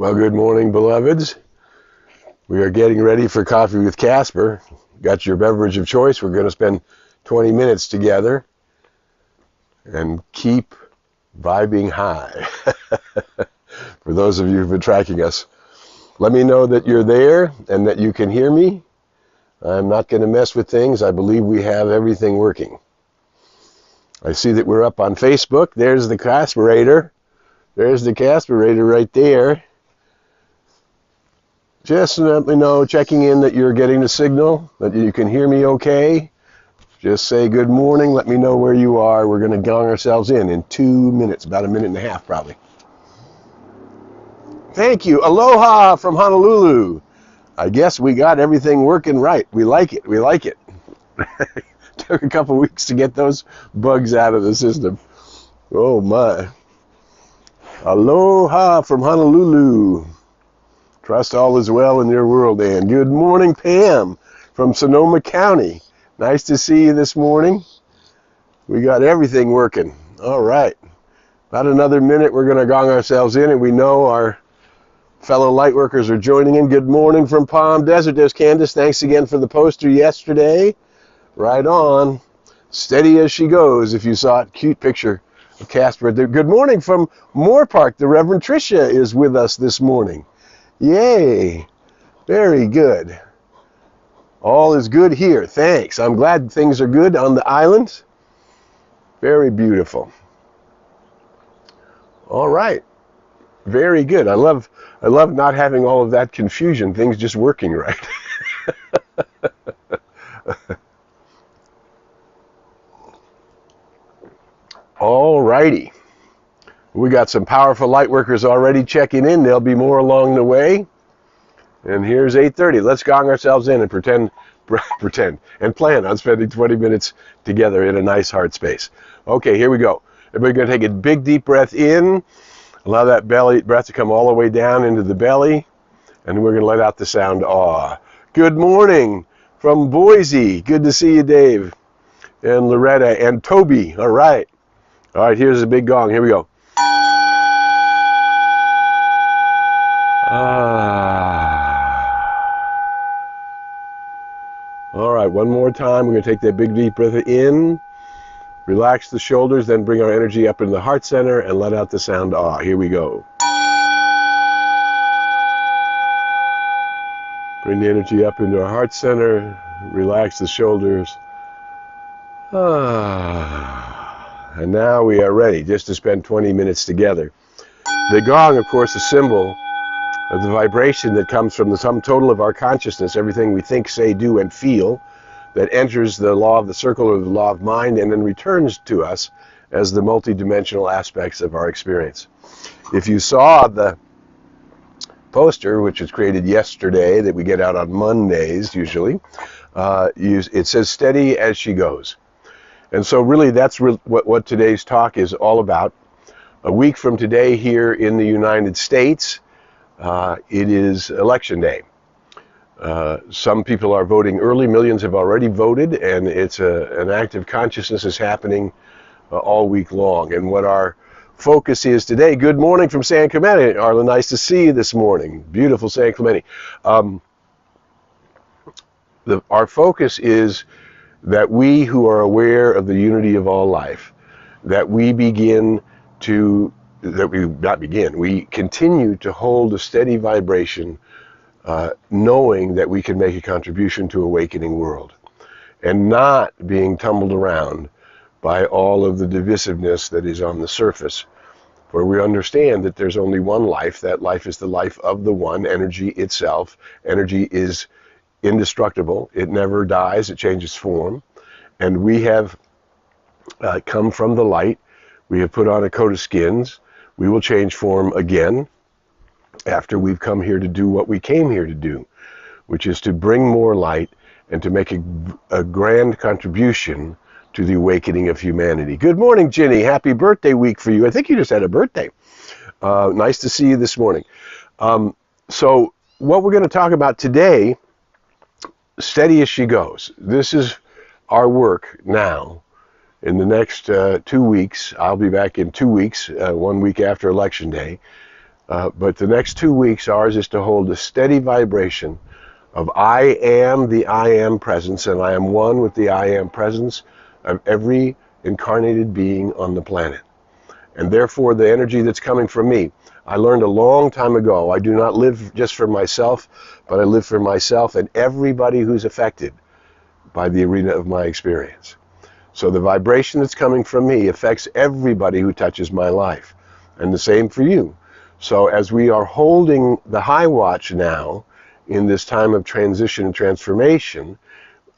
Well, good morning, beloveds. We are getting ready for Coffee with Casper. Got your beverage of choice. We're going to spend 20 minutes together and keep vibing high. For those of you who've been tracking us, let me know that you're there and that you can hear me. I'm not going to mess with things. I believe we have everything working. I see that we're up on Facebook. There's the Casperator. There's the Casperator right there. Just let me know, checking in, that you're getting the signal, that you can hear me okay. Just say good morning, let me know where you are. We're going to gong ourselves in 2 minutes, about a minute and a half probably. Thank you. Aloha from Honolulu. I guess we got everything working right. We like it. We like it. Took a couple weeks to get those bugs out of the system. Oh my. Aloha from Honolulu. Trust all is well in your world, Ann. Good morning, Pam from Sonoma County. Nice to see you this morning. We got everything working. All right. About another minute, we're going to gong ourselves in, and we know our fellow light workers are joining in. Good morning from Palm Desert. There's Candace. Thanks again for the poster yesterday. Right on. Steady as she goes, if you saw it. Cute picture of Casper. Good morning from Moore Park. The Reverend Tricia is with us this morning. Yay. Very good. All is good here. Thanks. I'm glad things are good on the island. Very beautiful. All right. Very good. I love not having all of that confusion. Things just working right. All righty. We got some powerful light workers already checking in. There'll be more along the way. And here's 8:30. Let's gong ourselves in and pretend and plan on spending 20 minutes together in a nice heart space. Okay, here we go. Everybody going to take a big deep breath in. Allow that belly breath to come all the way down into the belly. And we're going to let out the sound ah. Good morning from Boise. Good to see you, Dave. And Loretta and Toby. All right. All right, here's a big gong. Here we go. All right, one more time. We're going to take that big deep breath in, relax the shoulders, then bring our energy up into the heart center and let out the sound ah. Here we go. Bring the energy up into our heart center, relax the shoulders. And now we are ready just to spend 20 minutes together. The gong, of course, a symbol of the vibration that comes from the sum total of our consciousness, everything we think, say, do, and feel, that enters the law of the circle or the law of mind and then returns to us as the multidimensional aspects of our experience. If you saw the poster, which was created yesterday, that we get out on Mondays usually, it says steady as she goes. And so really that's what today's talk is all about. A week from today here in the United States, it is election day. Some people are voting early. Millions have already voted, and it's an active consciousness is happening all week long. And what our focus is today, good morning from San Clemente. Arlen, nice to see you this morning. Beautiful San Clemente. Our focus is that we who are aware of the unity of all life, that we continue to hold a steady vibration, knowing that we can make a contribution to awakening world, and not being tumbled around by all of the divisiveness that is on the surface, where we understand that there's only one life. That life is the life of the one, energy itself. Energy is indestructible. It never dies. It changes form. And we have come from the light. We have put on a coat of skins. We will change form again after we've come here to do what we came here to do, which is to bring more light and to make a grand contribution to the awakening of humanity. Good morning, Ginny. Happy birthday week for you. I think you just had a birthday. Nice to see you this morning. So what we're going to talk about today, steady as she goes. This is our work now. In the next 2 weeks, I'll be back in 2 weeks, 1 week after Election Day. But the next 2 weeks, ours is to hold a steady vibration of I am the I am presence, and I am one with the I am presence of every incarnated being on the planet. And therefore, the energy that's coming from me, I learned a long time ago, I do not live just for myself, but I live for myself and everybody who's affected by the arena of my experience. So the vibration that's coming from me affects everybody who touches my life. And the same for you. So as we are holding the high watch now, in this time of transition and transformation,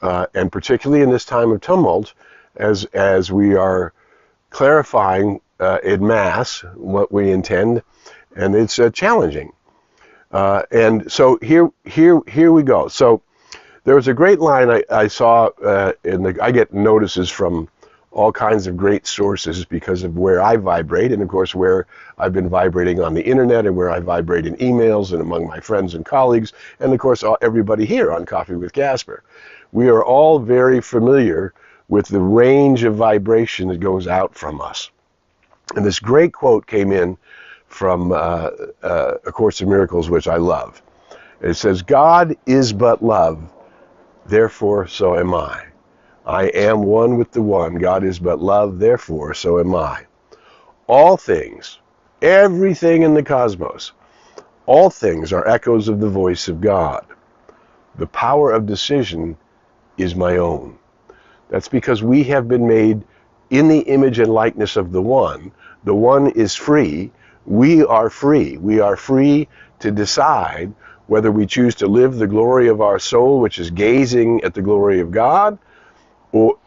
and particularly in this time of tumult, as we are clarifying in mass what we intend, and it's challenging. And so here we go. So there was a great line I saw I get notices from all kinds of great sources because of where I vibrate, and of course where I've been vibrating on the internet, and where I vibrate in emails and among my friends and colleagues, and of course everybody here on Coffee with Casper. We are all very familiar with the range of vibration that goes out from us. And this great quote came in from A Course in Miracles, which I love. It says, "God is but love, therefore so am I. I am one with the one. God is but love, therefore so am I. All things, everything in the cosmos, all things are echoes of the voice of God. The power of decision is my own." That's because we have been made in the image and likeness of the one. The one is free. We are free. We are free to decide whether we choose to live the glory of our soul, which is gazing at the glory of God,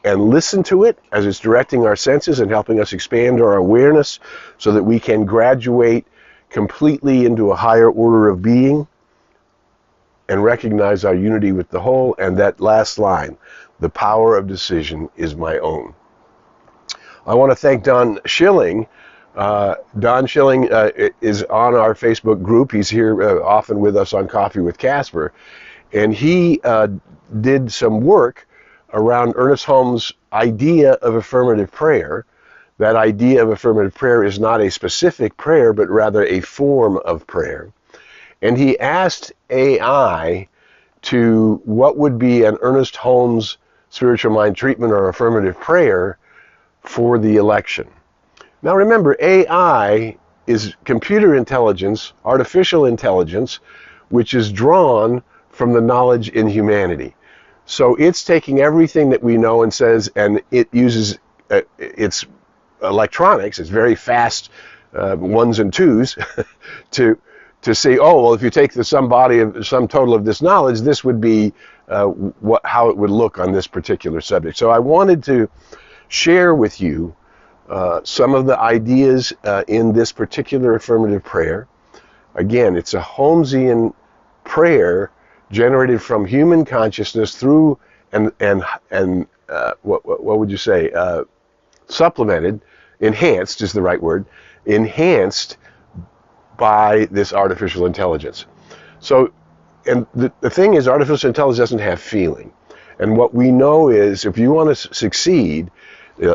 and listen to it as it's directing our senses and helping us expand our awareness so that we can graduate completely into a higher order of being and recognize our unity with the whole. And that last line, the power of decision is my own. I want to thank Don Schilling. Don Schilling is on our Facebook group. He's here often with us on Coffee with Casper. And he did some work around Ernest Holmes' idea of affirmative prayer. That idea of affirmative prayer is not a specific prayer, but rather a form of prayer. And he asked AI to what would be an Ernest Holmes spiritual mind treatment or affirmative prayer for the election. Now remember, AI is computer intelligence, artificial intelligence, which is drawn from the knowledge in humanity. So it's taking everything that we know and says, and it uses its electronics, it's very fast ones and twos, to say, oh, well, if you take the sum total of this knowledge, this would be how it would look on this particular subject. So I wanted to share with you some of the ideas in this particular affirmative prayer. Again, it's a Holmesian prayer generated from human consciousness through and what would you say? Supplemented, enhanced is the right word, enhanced by this artificial intelligence. So, and the thing is, artificial intelligence doesn't have feeling. And what we know is, if you want to succeed,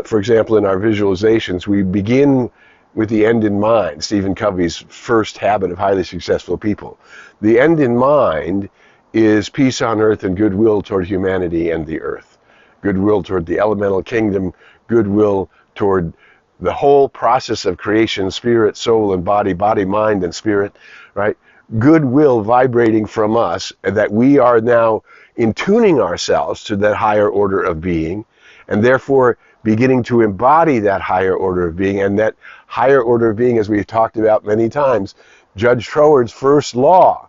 for example, in our visualizations, we begin with the end in mind, Stephen Covey's first habit of highly successful people. The end in mind is peace on earth and goodwill toward humanity and the earth. Goodwill toward the elemental kingdom, goodwill toward the whole process of creation, spirit, soul, and body, mind, and spirit, right? Goodwill vibrating from us, and that we are now in tuning ourselves to that higher order of being, and therefore beginning to embody that higher order of being. And that higher order of being, as we've talked about many times, Judge Troward's first law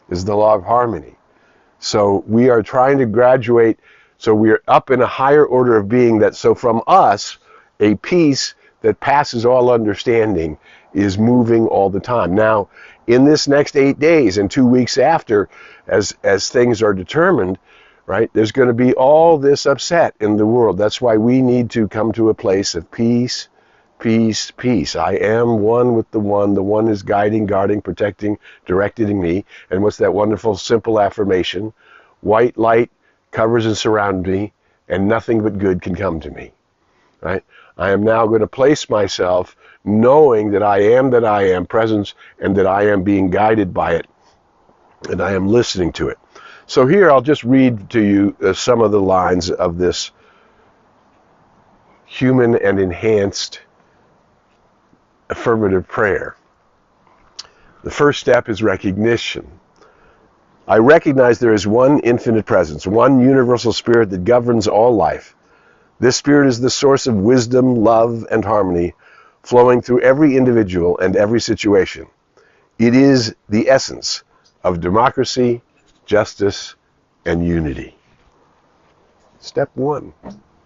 is the law of harmony. So we are trying to graduate, so we're up in a higher order of being, that so from us, a peace that passes all understanding is moving all the time. Now, in this next 8 days and 2 weeks after, as things are determined, right, there's going to be all this upset in the world. That's why we need to come to a place of peace, peace, peace. I am one with the one. The one is guiding, guarding, protecting, directing me. And what's that wonderful, simple affirmation? White light covers and surrounds me, and nothing but good can come to me. right? I am now going to place myself knowing that I am presence, and that I am being guided by it, and I am listening to it. So here I'll just read to you some of the lines of this human and enhanced affirmative prayer. The first step is recognition. I recognize there is one infinite presence, one universal spirit that governs all life. This spirit is the source of wisdom, love, and harmony, flowing through every individual and every situation. It is the essence of democracy, justice, and unity. Step one.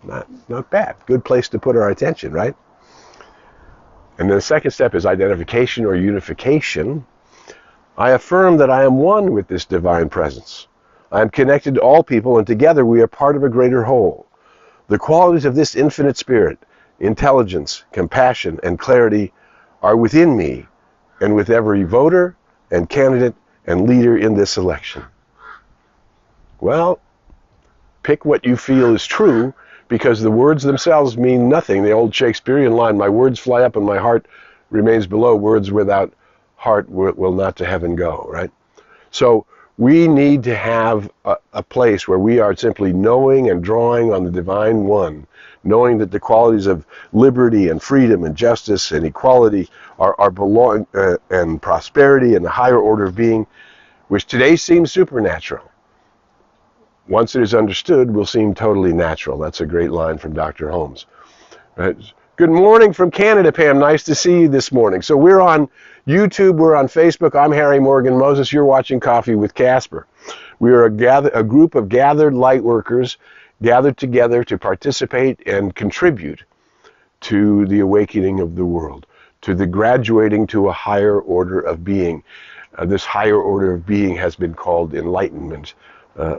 Not bad. Good place to put our attention, right? And then the second step is identification or unification. I affirm that I am one with this divine presence. I am connected to all people, and together we are part of a greater whole. The qualities of this infinite spirit, intelligence, compassion, and clarity, are within me and with every voter and candidate and leader in this election. Well, pick what you feel is true, because the words themselves mean nothing. The old Shakespearean line, my words fly up and my heart remains below. Words without heart will not to heaven go, right? So we need to have a place where we are simply knowing and drawing on the divine one, knowing that the qualities of liberty and freedom and justice and equality are belong and prosperity and the higher order of being, which today seems supernatural, once it is understood, will seem totally natural. That's a great line from Dr. Holmes. Right? Good morning from Canada, Pam. Nice to see you this morning. So we're on YouTube, we're on Facebook. I'm Harry Morgan Moses. You're watching Coffee with Casper. We are a group of gathered light workers gathered together to participate and contribute to the awakening of the world, to the graduating to a higher order of being. This higher order of being has been called enlightenment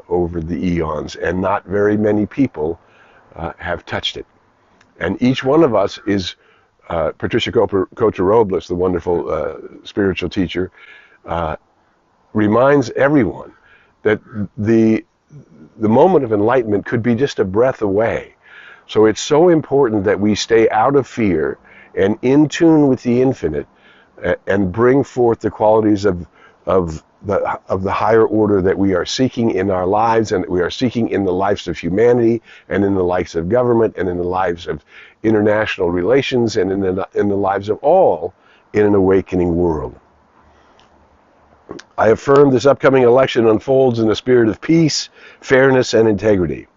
over the eons, and not very many people have touched it. And each one of us is, Patricia Cocha-Robles, the wonderful spiritual teacher, reminds everyone that the moment of enlightenment could be just a breath away. So it's so important that we stay out of fear and in tune with the infinite, and bring forth the qualities of the higher order that we are seeking in our lives, and that we are seeking in the lives of humanity, and in the lives of government, and in the lives of international relations, and in the lives of all in an awakening world. I affirm this upcoming election unfolds in a spirit of peace, fairness, and integrity.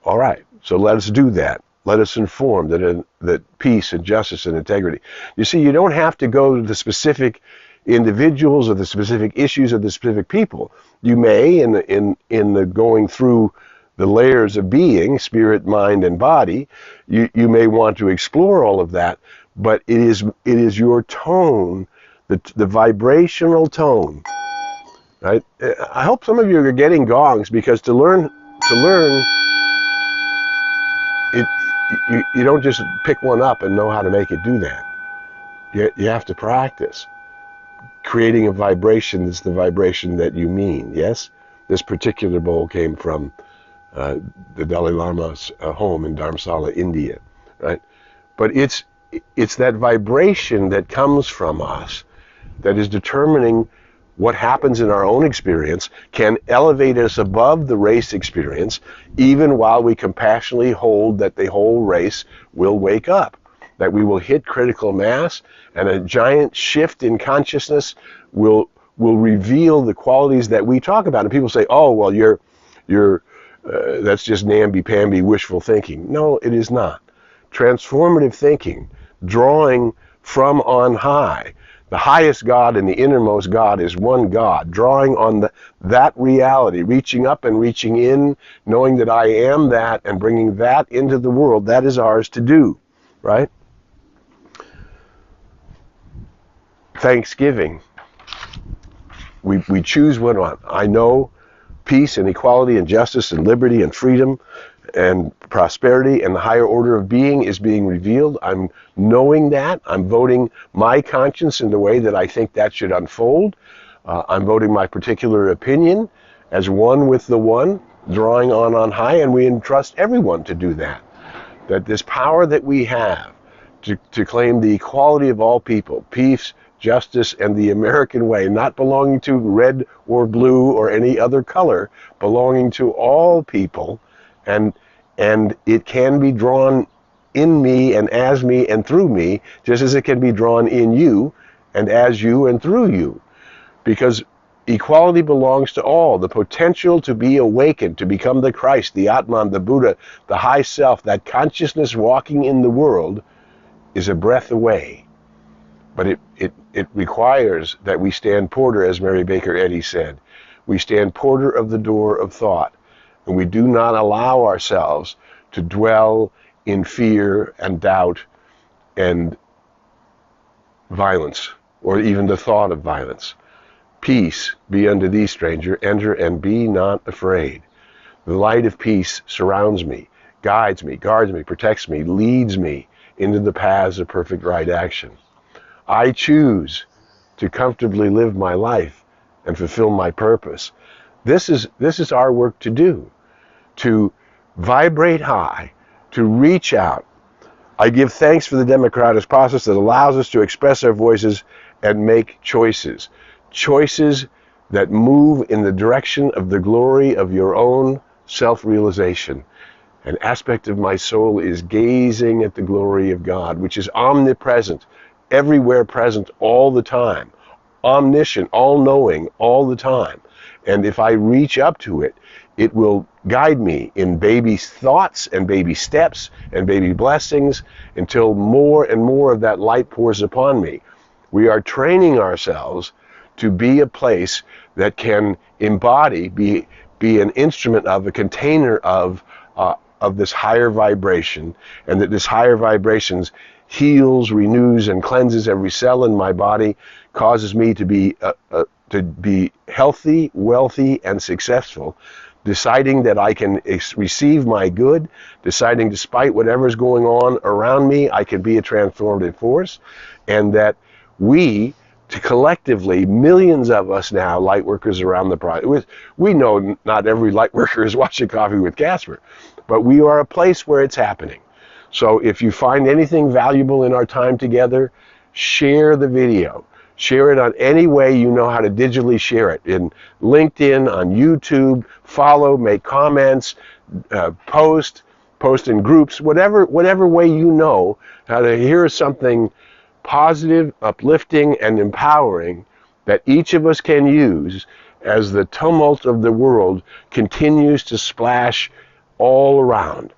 All right, so let us do that. Let us inform that peace and justice and integrity. You see, you don't have to go to the specific individuals or the specific issues of the specific people. You may, in the going through the layers of being, spirit, mind, and body, you may want to explore all of that, but it is your tone, the vibrational tone, right? I hope some of you are getting gongs, because to learn, you don't just pick one up and know how to make it do that. You have to practice creating a vibration that's the vibration that you mean, yes? This particular bowl came from the Dalai Lama's home in Dharamsala, India, right? But it's that vibration that comes from us that is determining what happens in our own experience, can elevate us above the race experience, even while we compassionately hold that the whole race will wake up, that we will hit critical mass, and a giant shift in consciousness will reveal the qualities that we talk about. And people say, oh, well, that's just namby-pamby wishful thinking. No, it is not. Transformative thinking, drawing from on high. The highest God and the innermost God is one God, drawing on that reality, reaching up and reaching in, knowing that I am that, and bringing that into the world. That is ours to do, right? Thanksgiving. We choose what I know peace and equality and justice and liberty and freedom and prosperity and the higher order of being is being revealed. I'm knowing that. I'm voting my conscience in the way that I think that should unfold. I'm voting my particular opinion as one with the one, drawing on high, and we entrust everyone to do that. that this power that we have to claim the equality of all people, peace, justice, and the American way, not belonging to red or blue or any other color, belonging to all people, and it can be drawn in me and as me and through me, just as it can be drawn in you and as you and through you. Because equality belongs to all. The potential to be awakened, to become the Christ, the Atman, the Buddha, the high self, that consciousness walking in the world is a breath away. But it requires that we stand porter, as Mary Baker Eddy said. We stand porter of the door of thought, and we do not allow ourselves to dwell in fear and doubt and violence, or even the thought of violence. Peace be unto thee, stranger, enter and be not afraid. The light of peace surrounds me, guides me, guards me, protects me, leads me into the paths of perfect right action. I choose to comfortably live my life and fulfill my purpose. This is our work to do, to vibrate high, to reach out. I give thanks for the democratic process that allows us to express our voices and make choices. Choices that move in the direction of the glory of your own self-realization. An aspect of my soul is gazing at the glory of God, which is omnipresent, everywhere present all the time, omniscient, all-knowing all the time. And if I reach up to it, it will guide me in baby thoughts and baby steps and baby blessings until more and more of that light pours upon me. We are training ourselves to be a place that can embody, be an instrument of, a container of this higher vibration, and that this higher vibrations heals, renews, and cleanses every cell in my body, causes me to be healthy, wealthy, and successful, deciding that I can receive my good, deciding despite whatever's going on around me, I can be a transformative force, and that we, collectively, millions of us now, light workers around the project, we know not every light worker is watching Coffee with Casper, but we are a place where it's happening. So if you find anything valuable in our time together, share the video. Share it on any way you know how to digitally share it. In LinkedIn, on YouTube, follow, make comments, post in groups, whatever way you know how to hear something positive, uplifting, and empowering that each of us can use as the tumult of the world continues to splash all around.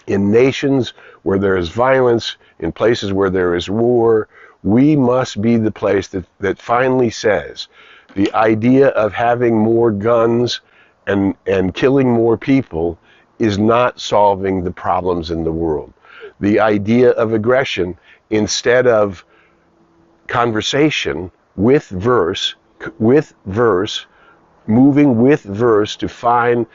In nations where there is violence, in places where there is war, we must be the place that finally says the idea of having more guns and killing more people is not solving the problems in the world. The idea of aggression, instead of conversation with verse, moving with verse to find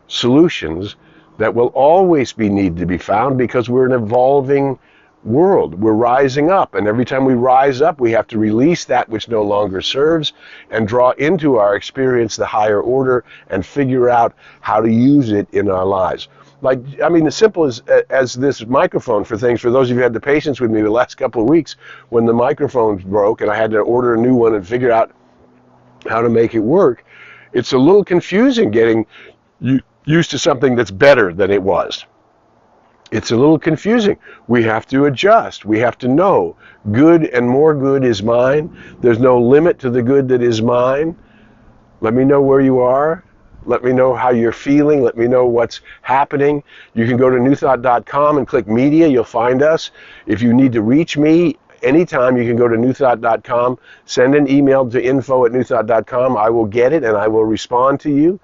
solutions that will always need to be found, because we're an evolving world. We're rising up, and every time we rise up, we have to release that which no longer serves and draw into our experience the higher order and figure out how to use it in our lives. Like, I mean, as simple as this microphone, for those of you who had the patience with me the last couple of weeks when the microphone broke and I had to order a new one and figure out how to make it work, it's a little confusing getting used to something that's better than it was. It's a little confusing. We have to adjust. We have to know good and more good is mine. There's no limit to the good that is mine. Let me know where you are. Let me know how you're feeling. Let me know what's happening. You can go to newthought.com and click media. You'll find us. If you need to reach me anytime, you can go to newthought.com. Send an email to info@newthought.com. I will get it and I will respond to you.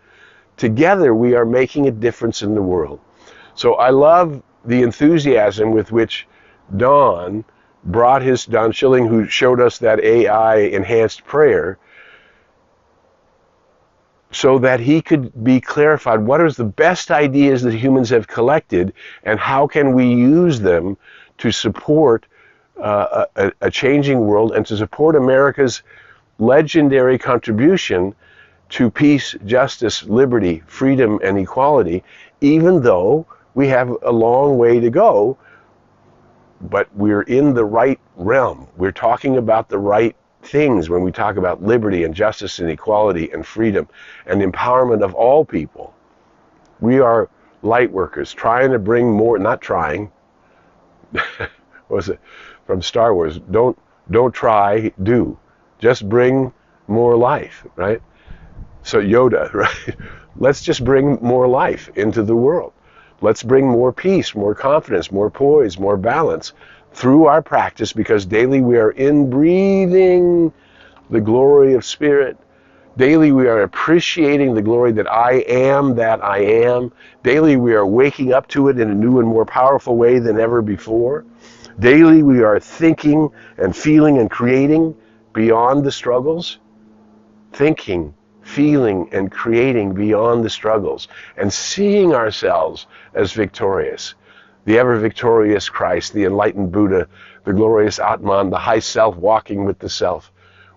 Together, we are making a difference in the world. So I love the enthusiasm with which Don Schilling, who showed us that AI enhanced prayer, so that he could be clarified what are the best ideas that humans have collected and how can we use them to support a changing world and to support America's legendary contribution to peace, justice, liberty, freedom, and equality, even though We have a long way to go, but we're in the right realm. We're talking about the right things when we talk about liberty and justice and equality and freedom and empowerment of all people. We are light workers trying to bring more, not trying, what was it from Star Wars? Don't try, do. Just bring more life, right? So Yoda, right? Let's just bring more life into the world. Let's bring more peace, more confidence, more poise, more balance through our practice, because daily we are inbreathing the glory of Spirit. Daily we are appreciating the glory that I am, that I am. Daily we are waking up to it in a new and more powerful way than ever before. Daily we are thinking and feeling and creating beyond the struggles. Thinking, feeling, and creating beyond the struggles, and seeing ourselves as victorious. The ever-victorious Christ, the enlightened Buddha, the glorious Atman, the high self walking with the self.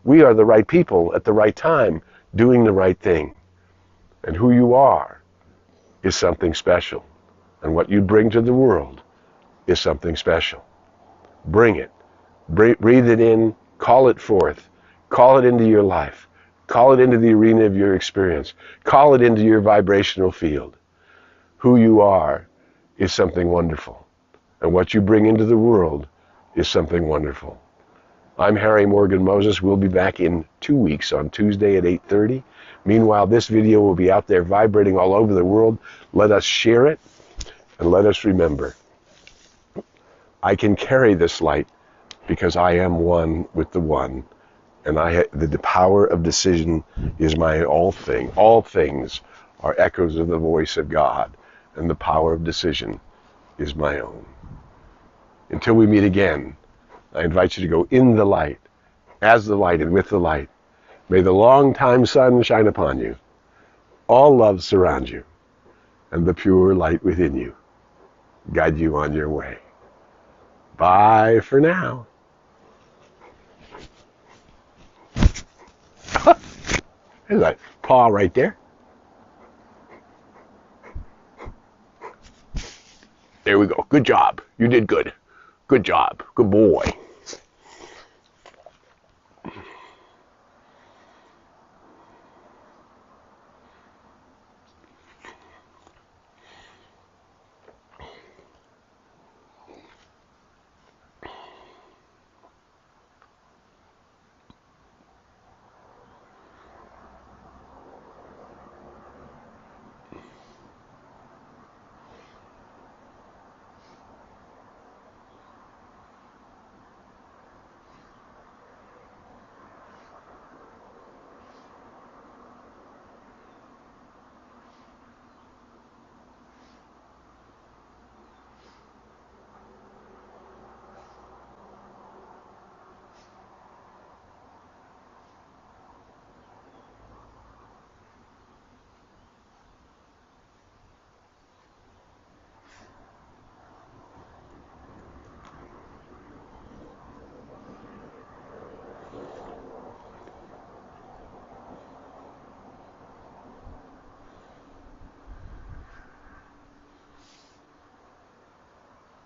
We are the right people at the right time, doing the right thing. And who you are is something special. And what you bring to the world is something special. Bring it. Breathe it in. Call it forth. Call it into your life. Call it into the arena of your experience. Call it into your vibrational field. Who you are is something wonderful. And what you bring into the world is something wonderful. I'm Harry Morgan Moses. We'll be back in 2 weeks on Tuesday at 8:30. Meanwhile, this video will be out there vibrating all over the world. Let us share it, and let us remember, I can carry this light because I am one with the one. And the power of decision is my all thing. All things are echoes of the voice of God, and the power of decision is my own. Until we meet again, I invite you to go in the light, as the light and with the light. May the long-time sun shine upon you. All love surround you, and the pure light within you guide you on your way. Bye for now. There's a paw right there. There we go. Good job. You did good. Good job. Good boy.